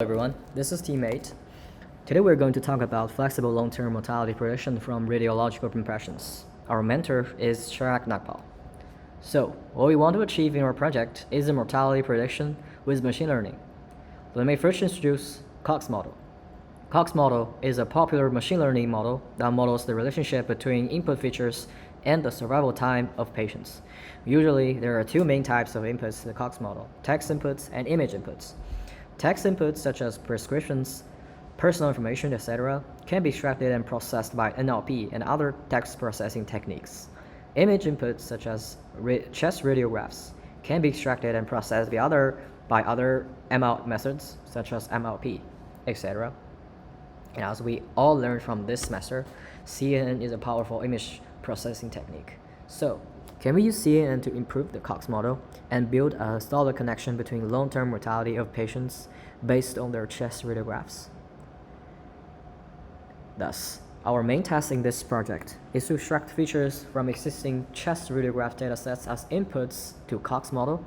Everyone, this is Teammate. Today we're going to talk about flexible long-term mortality prediction from Radiological Impressions. Our mentor is Chirag Nagpal. So, what we want to achieve in our project is a mortality prediction with machine learning. Let me first introduce Cox model. Cox model is a popular machine learning model that models the relationship between input features and the survival time of patients. Usually, there are two main types of inputs to the Cox model: text inputs and image inputs. Text inputs such as prescriptions, personal information, etc., can be extracted and processed by NLP and other text processing techniques. Image inputs such as chest radiographs can be extracted and processed by other ML methods such as MLP, etc. And as we all learned from this semester, CNN is a powerful image processing technique. So, can we use CNN to improve the Cox model and build a solid connection between long-term mortality of patients based on their chest radiographs? Thus, our main task in this project is to extract features from existing chest radiograph datasets as inputs to Cox model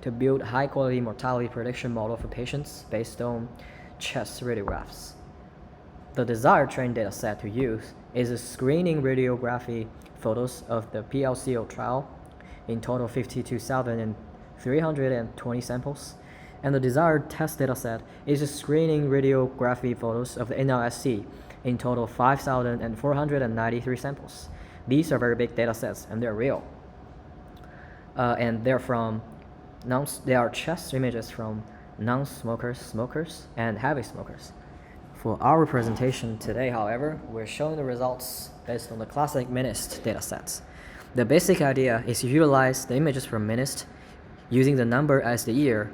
to build high-quality mortality prediction model for patients based on chest radiographs. The desired trained dataset to use is a screening radiography photos of the PLCO trial, in total 52,320 samples, and the desired test dataset is a screening radiography photos of the NLSC, in total 5,493 samples. These are very big datasets and they're real. And they are chest images from non-smokers, smokers, and heavy smokers. For our presentation today, however, we're showing the results based on the classic MNIST datasets. The basic idea is to utilize the images from MNIST using the number as the year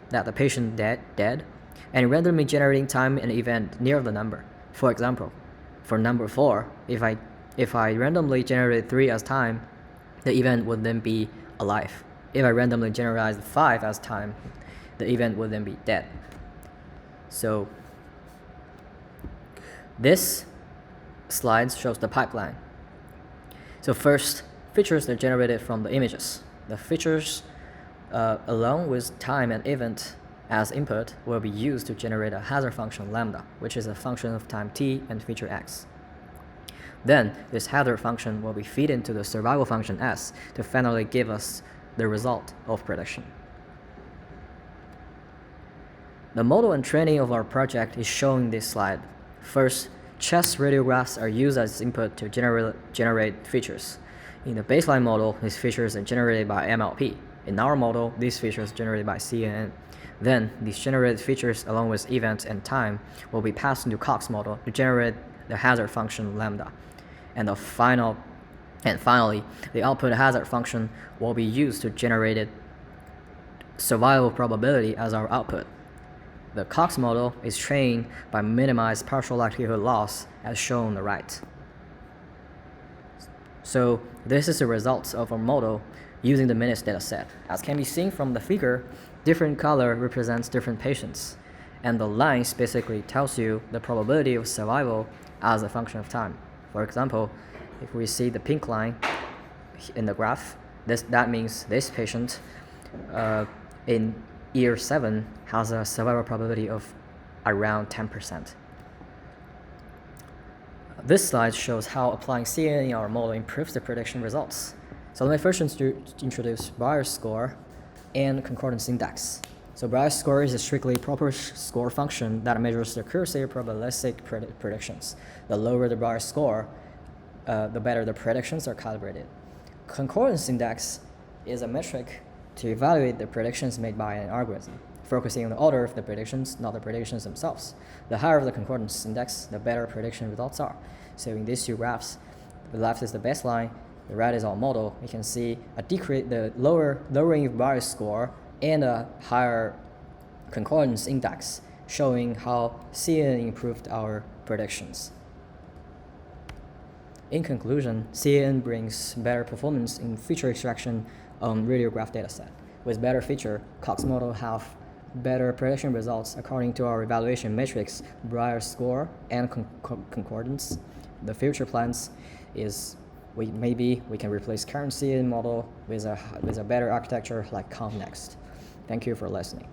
that the patient dead, and randomly generating time and event near the number. For example, for number 4, if I randomly generated 3 as time, the event would then be alive. If I randomly generated 5 as time, the event would then be dead. So this slide shows the pipeline. So first, features are generated from the images. The features, along with time and event as input, will be used to generate a hazard function lambda, which is a function of time t and feature x. Then, this hazard function will be fed into the survival function s to finally give us the result of prediction. The model and training of our project is shown in this slide. First, chest radiographs are used as input to generate features. In the baseline model, these features are generated by MLP. In our model, these features are generated by CNN. Then, these generated features, along with events and time, will be passed into Cox model to generate the hazard function lambda. And finally, the output hazard function will be used to generate survival probability as our output. The Cox model is trained by minimized partial likelihood loss as shown on the right. So this is the results of our model using the MNIST dataset. As can be seen from the figure, different color represents different patients, and the lines basically tells you the probability of survival as a function of time. For example, if we see the pink line in the graph, that means this patient in year 7 has a survival probability of around 10%. This slide shows how applying CNN in our model improves the prediction results. So let me first introduce Breyer's score and concordance index. So Breyer's score is a strictly proper score function that measures the accuracy of probabilistic predictions. The lower the Breyer's score, the better the predictions are calibrated. Concordance index is a metric to evaluate the predictions made by an algorithm, focusing on the order of the predictions, not the predictions themselves. The higher the concordance index, the better prediction results are. So in these two graphs, the left is the baseline, the right is our model. We can see the lowering of Breyer's score and a higher concordance index, showing how CNN improved our predictions. In conclusion, CNN brings better performance in feature extraction on radiograph dataset. With better feature, Cox model have better prediction results according to our evaluation matrix, Breyer's score, and concordance. The future plans is maybe we can replace current CNN model with a better architecture like ConvNext. Thank you for listening.